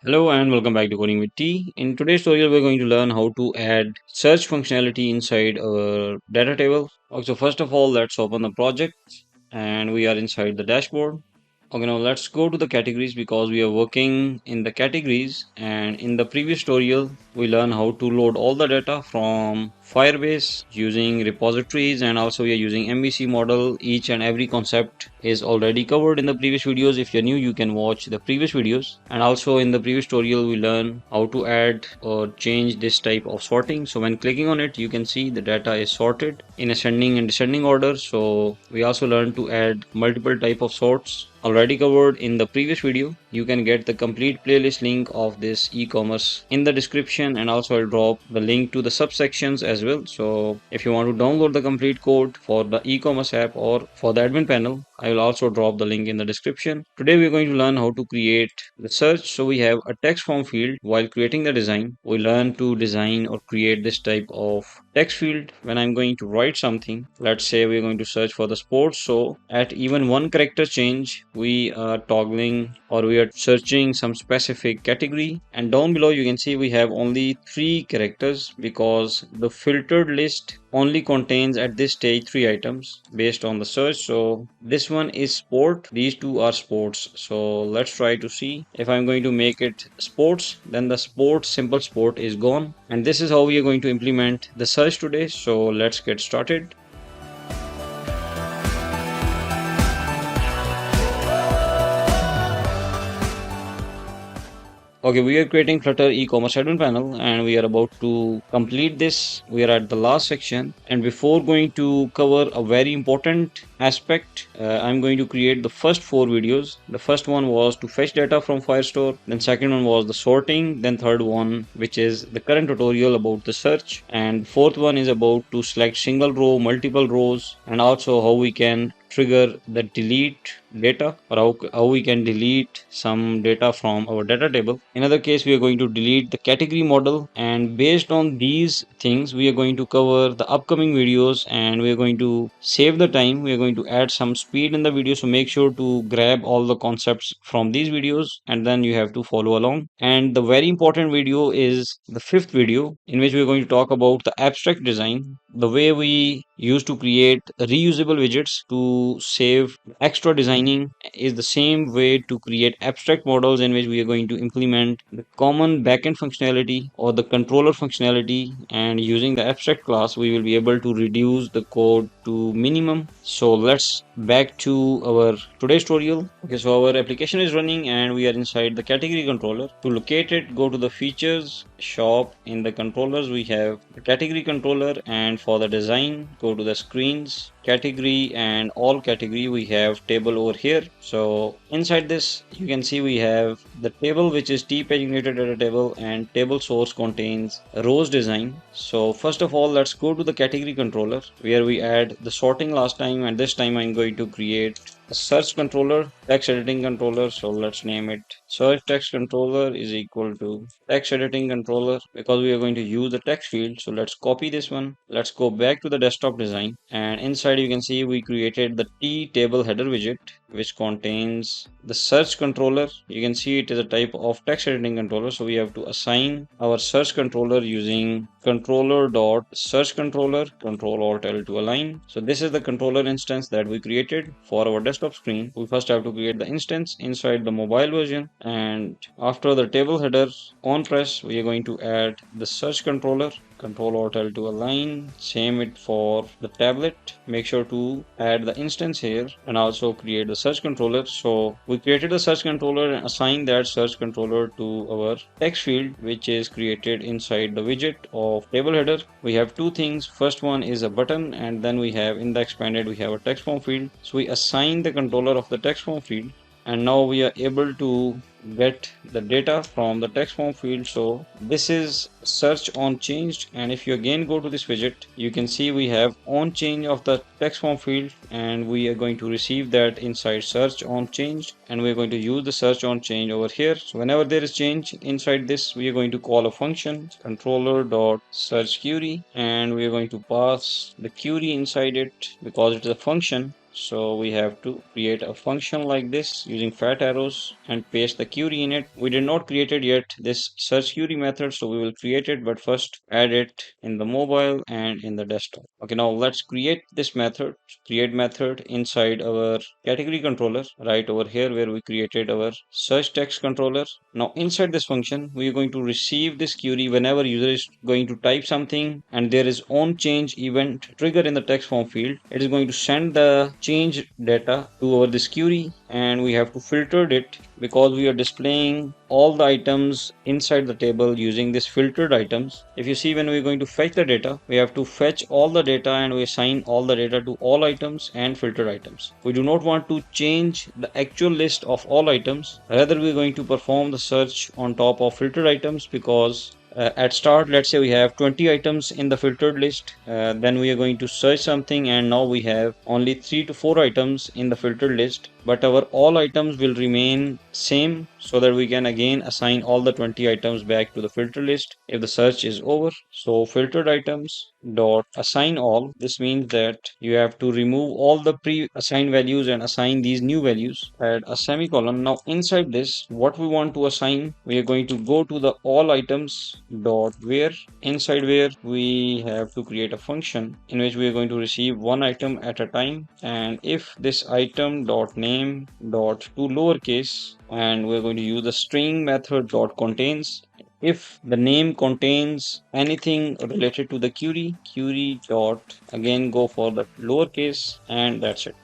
Hello and welcome back to Coding with T. In today's tutorial, we're going to learn how to add search functionality inside our data table. Okay, so first of all, let's open the project and we are inside the dashboard. Okay, now let's go to the categories because we are working in the categories, and in the previous tutorial we learned how to load all the data from Firebase using repositories, and also we are using MVC model. Each and every concept is already covered in the previous videos. If you're new, you can watch the previous videos. And also in the previous tutorial we learned how to add or change this type of sorting. So when clicking on it, you can see the data is sorted in ascending and descending order. So we also learned to add multiple type of sorts already covered in the previous video. You can get the complete playlist link of this e-commerce in the description, and also I'll drop the link to the subsections as well. So if you want to download the complete code for the e-commerce app or for the admin panel, I will also drop the link in the description. Today we're going to learn how to create the search. So we have a text form field. While creating the design, we learn to design or create this type of text field. When I'm going to write something, let's say we're going to search for the sports, so at even one character change we are toggling or we are searching some specific category, and down below you can see we have only 3 characters because the filtered list only contains at this stage 3 items based on the search. So this one is sport, these two are sports. So let's try to see. If I'm going to make it sports, then the sport, simple sport, is gone, and this is how we are going to implement the search today. So let's get started. Okay, we are creating Flutter e-commerce admin panel and we are about to complete this. We are at the last section, and before going to cover a very important aspect, I'm going to create the first 4 videos. The first one was to fetch data from Firestore, then second one was the sorting, then third one, which is the current tutorial about the search, and fourth one is about to select single row, multiple rows, and also how we can trigger the delete data, or how we can delete some data from our data table. In other case, we are going to delete the category model, and based on these things we are going to cover the upcoming videos, and we are going to save the time. We are going to add some speed in the video, so make sure to grab all the concepts from these videos and then you have to follow along. And the very important video is the 5th video, in which we are going to talk about the abstract design, the way we used to create reusable widgets to save extra designing is the same way to create abstract models, in which we are going to implement the common backend functionality or the controller functionality, and using the abstract class we will be able to reduce the code to minimum. So let's back to our today's tutorial. Okay, so our application is running and we are inside the category controller. To locate it, go to the features shop. In the controllers we have the category controller, and for the design go to the screens, category, and all category. We have table over here. So inside this you can see we have the table, which is T paginated data table, and table source contains rows design. So first of all, let's go to the category controller where we add the sorting last time, and this time I'm going to create a search controller, text editing controller. So let's name it search text controller is equal to text editing controller, because we are going to use the text field. So let's copy this one. Let's go back to the desktop design, and inside you can see we created the T table header widget, which contains the search controller. You can see it is a type of text editing controller, so we have to assign our search controller using controller dot search controller, control alt L to align. So this is the controller instance that we created for our desktop screen. We first have to create the instance inside the mobile version, and after the table header on press we are going to add the search controller, control alt L to align. Same it for the tablet. Make sure to add the instance here and also create the search controller. So we created the search controller and assigned that search controller to our text field, which is created inside the widget of table header. We have 2 things. First one is a button, and then we have in the expanded we have a text form field. So we assign the controller of the text form field, and now we are able to get the data from the text form field. So this is search on changed, and if you again go to this widget, you can see we have on change of the text form field, and we are going to receive that inside search on changed, and we're going to use the search on change over here. So whenever there is change inside this, we are going to call a function controller dot search query, and we are going to pass the query inside it because it is a function. So we have to create a function like this using fat arrows and paste the query in it. We did not create it yet, this search query method, so we will create it, but first add it in the mobile and in the desktop. Okay, now let's create this method, create method inside our category controller right over here where we created our search text controller. Now inside this function, we are going to receive this query whenever user is going to type something and there is on change event trigger in the text form field. It is going to send the change data to our this query, and we have to filter it because we are displaying all the items inside the table using this filtered items. If you see, when we're going to fetch the data, we have to fetch all the data and we assign all the data to all items and filtered items. We do not want to change the actual list of all items. Rather, we're going to perform the search on top of filtered items because at start, let's say we have 20 items in the filtered list. Then we are going to search something and now we have only 3 to 4 items in the filtered list, but our all items will remain same so that we can again assign all the 20 items back to the filter list if the search is over. So filtered items dot assign all. This means that you have to remove all the pre-assigned values and assign these new values. Add a semicolon. Now inside this, what we want to assign, we are going to go to the all items dot where. Inside where we have to create a function in which we are going to receive one item at a time, and if this item dot name dot to lowercase, and we're going to use the string method dot contains. If the name contains anything related to the query dot again go for the lowercase, and that's it.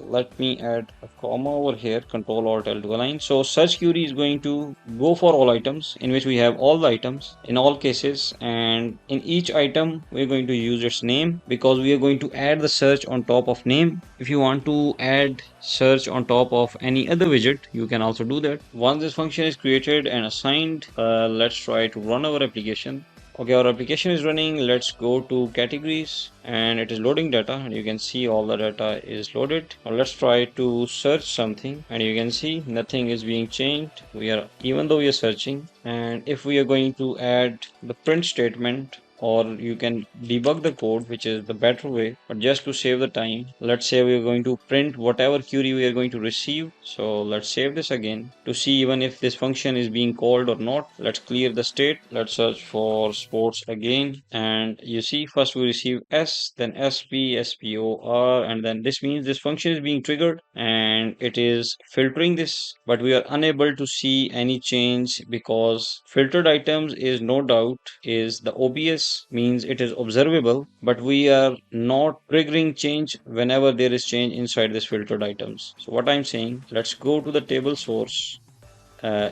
Let me add a comma over here, Control Alt L to align. So search query is going to go for all items in which we have all the items in all cases, and in each item we're going to use its name because we are going to add the search on top of name. If you want to add search on top of any other widget, you can also do that. Once this function is created and assigned, let's try to run our application. Okay, our application is running. Let's go to categories and it is loading data, and you can see all the data is loaded. Now let's try to search something and you can see nothing is being changed. Even though we are searching, and if we are going to add the print statement, or you can debug the code, which is the better way, but just to save the time, let's say we are going to print whatever query we are going to receive. So let's save this again to see even if this function is being called or not. Let's clear the state. Let's search for sports again, and you see first we receive S, then SP, SPOR, and then this means this function is being triggered and it is filtering this, but we are unable to see any change because filtered items is no doubt is the OBS, means it is observable, but we are not triggering change whenever there is change inside this filtered items. So what I'm saying, let's go to the table source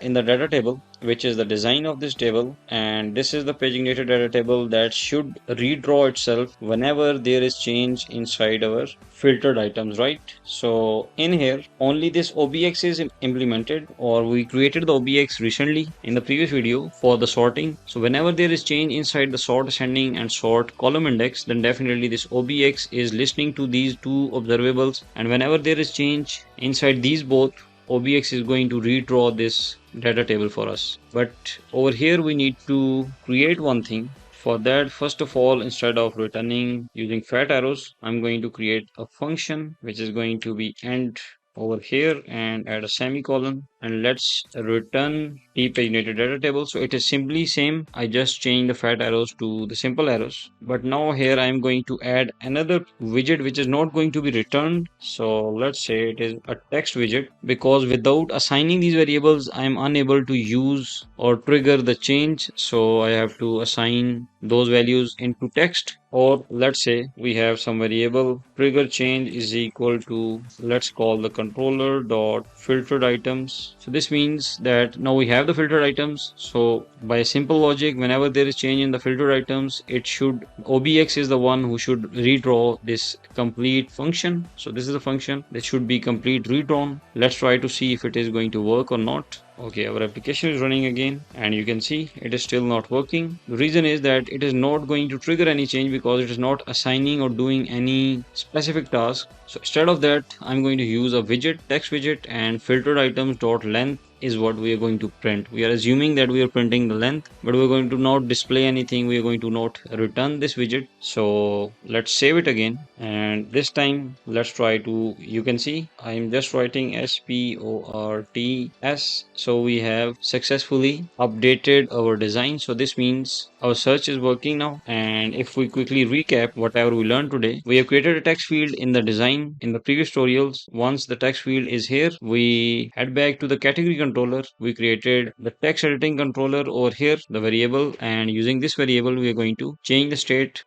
in the data table, which is the design of this table, and this is the paginated data table that should redraw itself whenever there is change inside our filtered items, right? So in here only this OBX is implemented, or we created the OBX recently in the previous video for the sorting. So whenever there is change inside the sort ascending and sort column index, then definitely this OBX is listening to these two observables, and whenever there is change inside these both, OBX is going to redraw this data table for us. But over here we need to create one thing. For that, first of all, instead of returning using fat arrows, I'm going to create a function which is going to be end over here and add a semicolon, and let's return the paginated data table. So it is simply same. I just changed the fat arrows to the simple arrows, but now here I'm going to add another widget which is not going to be returned. So let's say it is a text widget, because without assigning these variables I'm unable to use or trigger the change. So I have to assign those values into text, or let's say we have some variable trigger change is equal to, let's call the controller dot filtered items. So this means that now we have the filtered items. So by simple logic, whenever there is change in the filtered items, it should, OBX is the one who should redraw this complete function. So this is the function that should be complete redrawn. Let's try to see if it is going to work or not. Okay, our application is running again and you can see it is still not working. The reason is that it is not going to trigger any change because it is not assigning or doing any specific task. So instead of that, I'm going to use a widget, text widget, and filtered items dot length is what we are going to print. We are assuming that we are printing the length, but we're going to not display anything. We are going to not return this widget. So let's save it again. And this time let's try to, you can see I'm just writing SPORTS. So we have successfully updated our design. So this means our search is working now. And if we quickly recap whatever we learned today, we have created a text field in the design in the previous tutorials. Once the text field is here, we head back to the category controller. We created the text editing controller over here, the variable, and using this variable, we are going to change the state.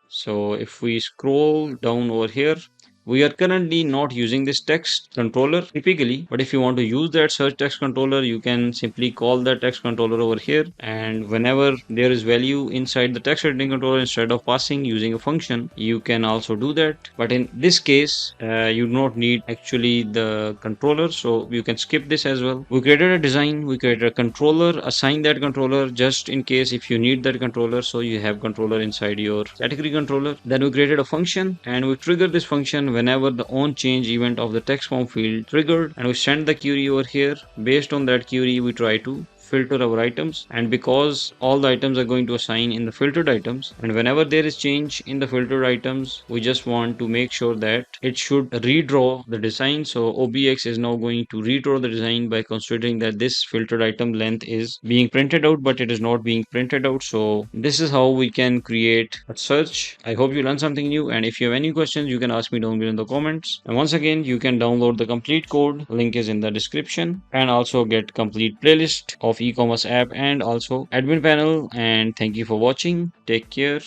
So if we scroll down over here, we are currently not using this text controller typically, but if you want to use that search text controller, you can simply call the text controller over here. And whenever there is value inside the text editing controller, instead of passing using a function, you can also do that. But in this case, you do not need actually the controller, so you can skip this as well. We created a design, we created a controller, assign that controller just in case if you need that controller, so you have controller inside your category controller. Then we created a function and we trigger this function whenever the onChange event of the text form field triggered, and we send the query over here. Based on that query, we try to filter our items, and because all the items are going to assign in the filtered items, and whenever there is change in the filtered items, we just want to make sure that it should redraw the design. So OBX is now going to redraw the design by considering that this filtered item length is being printed out, but it is not being printed out. So this is how we can create a search. I hope you learned something new, and if you have any questions, you can ask me down below in the comments. And once again, you can download the complete code, link is in the description, and also get complete playlist of e-commerce app and also admin panel. And thank you for watching. Take care.